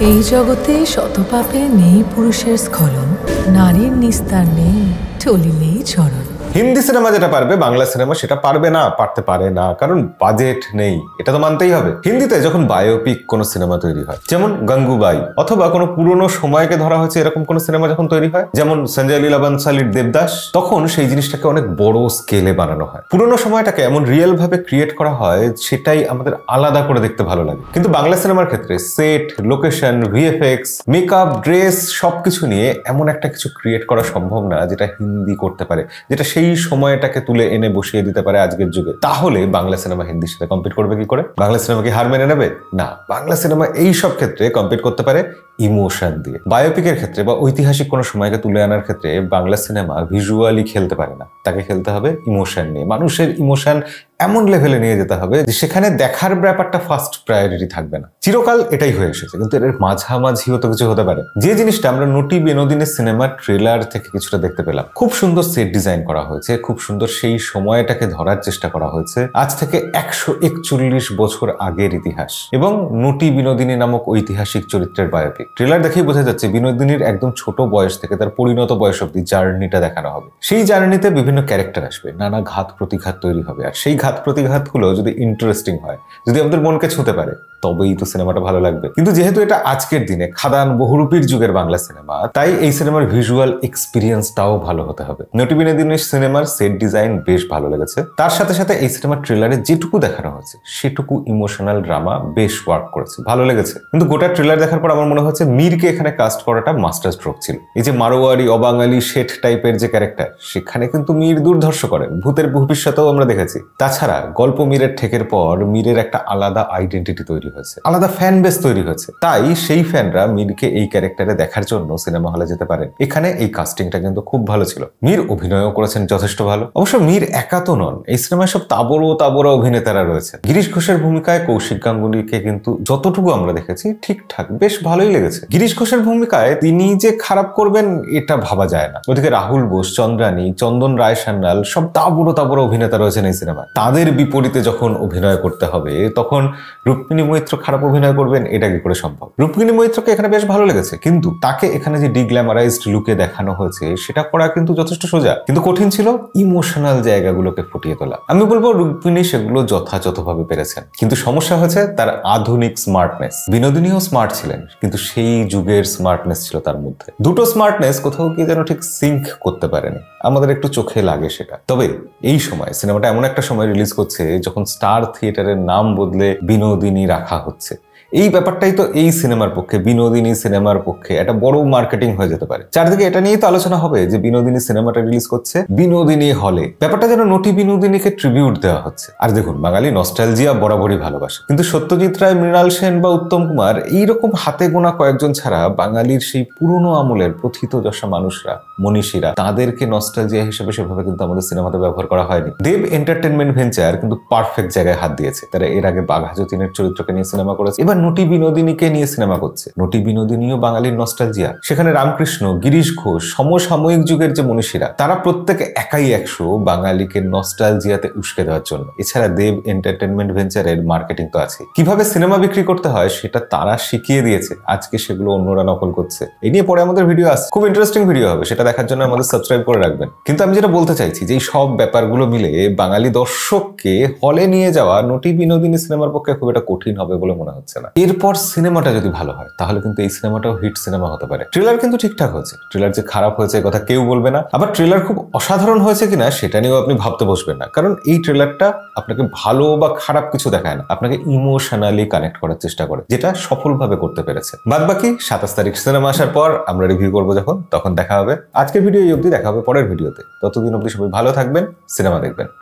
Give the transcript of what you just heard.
এই জগতে শতপাপে নেই পুরুষের স্খলন, নারীর নিস্তার নেই চলিলেই চরণ। হিন্দি সিনেমা যেটা পারবে বাংলা সিনেমা সেটা পারবে না, পারতে পারে না, কারণ বাজেট নেই, এটা তো মানতেই হবে। হিন্দিতে যখন বায়োপিক কোনো সিনেমা তৈরি হয়, যেমন গঙ্গুবাই, অথবা কোনো পুরনো সময়কে ধরা হয়েছে এরকম কোনো সিনেমা যখন তৈরি হয়, যেমন সঞ্জয় লীলা বনসালির দেবদাস, তখন সেই জিনিসটাকে অনেক বড় স্কেলে বানানো হয়। পুরনো সময়টাকে এমন রিয়েল ভাবে ক্রিয়েট করা হয়, সেটাই আমাদের আলাদা করে দেখতে ভালো লাগে। কিন্তু বাংলা সিনেমার ক্ষেত্রে set, location, VFX, makeup, dress সবকিছু নিয়ে এমন একটা কিছু ক্রিয়েট করা সম্ভব না যেটা হিন্দি করতে পারে, যেটা সেই সময়টাকে তুলে এনে বসিয়ে দিতে পারে আজকের যুগে। তাহলে বাংলা সিনেমা হিন্দির সাথে কম্পিট করবে কি করে? বাংলা সিনেমা কি হার মেনে নেবে? না, বাংলা সিনেমা এই সব ক্ষেত্রে কম্পিট করতে পারে ইমোশন দিয়ে। বায়োপিকের ক্ষেত্রে বা ঐতিহাসিক কোনো সময়কে তুলে আনার ক্ষেত্রে বাংলা সিনেমা ভিজুয়ালি খেলতে পারে না, তাকে খেলতে হবে ইমোশন নিয়ে। মানুষের ইমোশন এমন লেভেলে নিয়ে যেতে হবে যে সেখানে দেখার ব্যাপারটা ফার্স্ট প্রায়োরিটি থাকবে না। চিরকাল এটাই হয়ে এসেছে, কিন্তু এর মাঝামাঝিও তো কিছু হতে পারে। যে জিনিসটা আমরা নটি বিনোদিনী সিনেমার ট্রেলার থেকে কিছুটা দেখতে পেলাম, খুব সুন্দর সেট ডিজাইন করা হয়েছে, খুব সুন্দর সেই সময়টাকে ধরার চেষ্টা করা হয়েছে। আজ থেকে 141 বছর আগের ইতিহাস এবং নটি বিনোদিনী নামক ঐতিহাসিক চরিত্রের বায়োপিক। ট্রেলার দেখেই বোঝা যাচ্ছে বিনোদিনীর একদম ছোট বয়স থেকে তার পরিণত বয়স অব্দি জার্নিটা দেখানো হবে। সেই জার্নিতে বিভিন্ন ক্যারেক্টার আসবে, নানা ঘাত প্রতিঘাত তৈরি হবে, আর সেই ঘাত প্রতিঘাতগুলো যদি ইন্টারেস্টিং হয়, যদি আমাদের মনকে ছুঁতে পারে, তবেই তো সিনেমাটা ভালো লাগবে। কিন্তু যেহেতু এটা আজকের দিনে খাদান বহুরূপীর যুগের বাংলা সিনেমা, তাই এই সিনেমার ভিজুয়াল এক্সপিরিয়েন্সটাও ভালো হতে হবে। নটি বিনোদিনী সিনেমার সেট ডিজাইন বেশ ভালো লেগেছে। তার সাথে সাথে এই সিনেমার ট্রেলারে যেটুকু দেখানো হয়েছে সেটুকু ইমোশনাল ড্রামা বেশ ওয়ার্ক করেছে, ভালো লেগেছে। কিন্তু গোটা ট্রেলার দেখার পর আমার মনে হচ্ছে মীরকে এখানে কাস্ট করাটা মাস্টার স্ট্রোক ছিল। এই যে মারোয়ারি, অবাঙালি, শেঠ টাইপের যে ক্যারেক্টার, সেখানে কিন্তু মীর দুর্ধর্ষ করেন। ভূতের ভবিষ্যতেও আমরা দেখেছি। তাছাড়া গল্প মীরের ঠেকের পর মীরের একটা আলাদা আইডেন্টিটি তৈরি হয়েছে, আলাদা ফ্যান বেস তৈরি হয়েছে। তাই সেই ফ্যানরা মীরকে এই ক্যারেক্টারে দেখার জন্য সিনেমা হলে যেতে পারেন। এখানে এই কাস্টিংটা কিন্তু খুব ভালো ছিল। মীর অভিনয়ও করেছেন যথেষ্ট ভালো। অবশ্য মীর একা তো নন, এই সিনেমায় সব তাবড়া অভিনেতারা রয়েছে। গিরিশ ঘোষের ভূমিকায় কৌশিক গাঙ্গুলিকে কিন্তু যতটুকু আমরা দেখেছি ঠিকঠাক বেশ ভালোই লেগেছে। গিরিশ ঘোষের ভূমিকায় তিনি যে খারাপ করবেন এটা ভাবা যায় না। ওদিকে রাহুল বোস, চন্দ্রানী, চন্দন রায় সান্যাল সব তাবড়া অভিনেতা রয়েছেন এই সিনেমায়। তাদের বিপরীতে যখন অভিনয় করতে হবে, তখন রুক্মিণী মৈত্র খারাপ অভিনয় করবেন, এটা কি করে সম্ভব? রুক্মিণী মৈত্রকে এখানে বেশ ভালো লেগেছে, কিন্তু তাকে এখানে যে ডিগ্ল্যামারাইজড লুকে দেখানো হয়েছে সেটা করা কিন্তু যথেষ্ট সোজা, কিন্তু কঠিন ছিল ইমোশনাল জায়গাগুলোকে ফুটিয়ে তোলা। আমি বলবো রুক্মিণী সেগুলো যথাযথভাবে পেরেছেন, কিন্তু সমস্যা হয়েছে তার আধুনিক স্মার্টনেস। বিনোদিনীও স্মার্ট ছিলেন, কিন্তু সেই যুগের স্মার্টনেস ছিল তার মধ্যে। দুটো স্মার্টনেস কোথাও কি যেন ঠিক সিঙ্ক করতে পারেনি, আমাদের একটু চোখে লাগে সেটা। তবে এই সময় সিনেমাটা এমন একটা সময় রিলিজ করছে যখন স্টার থিয়েটারের নাম বদলে বিনোদিনী রাখা হচ্ছে। এই ব্যাপারটাই তো এই সিনেমার পক্ষে, বিনোদিনী সিনেমার পক্ষে একটা বড় মার্কেটিং হয়ে যেতে পারে। চারদিকে এটা নিয়েই তো আলোচনা হবে যে বিনোদিনী সিনেমাটা রিলিজ করছে বিনোদিনী হলে। ব্যাপারটা যেন নটি বিনোদিনীকে ট্রিবিউট দেওয়া হচ্ছে। আর দেখুন, বাঙালি নস্টালজিয়া বরাবরই ভালোবাসে, কিন্তু সত্যজিৎ রায়, মৃণাল সেন বা উত্তম কুমার এইরকম হাতে গোনা কয়েকজন ছাড়া বাঙালির সেই পুরনো আমলের প্রথিতযশা মানুষরা, মনীষীরা, তাদেরকে নস্টালজিয়া হিসেবে সেভাবে কিন্তু আমাদের সিনেমাতে ব্যবহার করা হয়নি। দেব এন্টারটেনমেন্ট ভেঞ্চার কিন্তু পারফেক্ট জায়গায় হাত দিয়েছে। তারা এর আগে বাঘা যতীনের চরিত্রকে নিয়ে সিনেমা করেছে, এবার নটি বিনোদিনীকে নিয়ে সিনেমা করছে। নটি বিনোদিনীও বাঙালির নস্টালজিয়া। সেখানে রামকৃষ্ণ, গিরিশ ঘোষ, সমসাময়িক যুগের যে মনীষীরা, তারা প্রত্যেকে একাই 100 বাঙালিকে নস্টালজিয়াতে উস্কে দেওয়ার জন্য। এছাড়া দেব এন্টারটেনমেন্ট ভেঞ্চারের মার্কেটিং তো আছে, কিভাবে সিনেমা বিক্রি করতে হয় সেটা তারা শিখিয়ে দিয়েছে। আজকে সেগুলো অন্যরা নকল করছে। এই নিয়ে পরে আমাদের ভিডিও আসছে, খুব ইন্টারেস্টিং ভিডিও হবে, সেটা দেখার জন্য আমাদের সাবস্ক্রাইব করে রাখবেন। কিন্তু আমি যেটা বলতে চাইছি যে এই সব ব্যাপারগুলো মিলে বাঙালি দর্শককে হলে নিয়ে যাওয়া নটি বিনোদিনী সিনেমার পক্ষে খুব একটা কঠিন হবে বলে মনে হচ্ছে না। এরপর সিনেমাটা যদি ভালো হয় তাহলে কিন্তু এই সিনেমাটাও হিট সিনেমা হতে পারে। ট্রেলার কিন্তু ঠিকঠাক হয়েছে, ট্রেলার যে খারাপ হয়েছে কথা কেউ বলবে না। আবার ট্রেলার খুব অসাধারণ হয়েছে কিনা সেটা নিয়েও আপনি ভাবতে বসবেন না, কারণ এই ট্রেলারটা আপনাকে ভালো বা খারাপ কিছু দেখায় না, আপনাকে ইমোশনালি কানেক্ট করার চেষ্টা করে, যেটা সফলভাবে করতে পেরেছে। বাদবাকি 27 তারিখ সিনেমা আসার পর আমরা রিভিউ করবো যখন, তখন দেখা হবে। আজকের ভিডিও এই অবধি, দেখা হবে পরের ভিডিওতে। ততদিন অবধি সবাই ভালো থাকবেন, সিনেমা দেখবেন।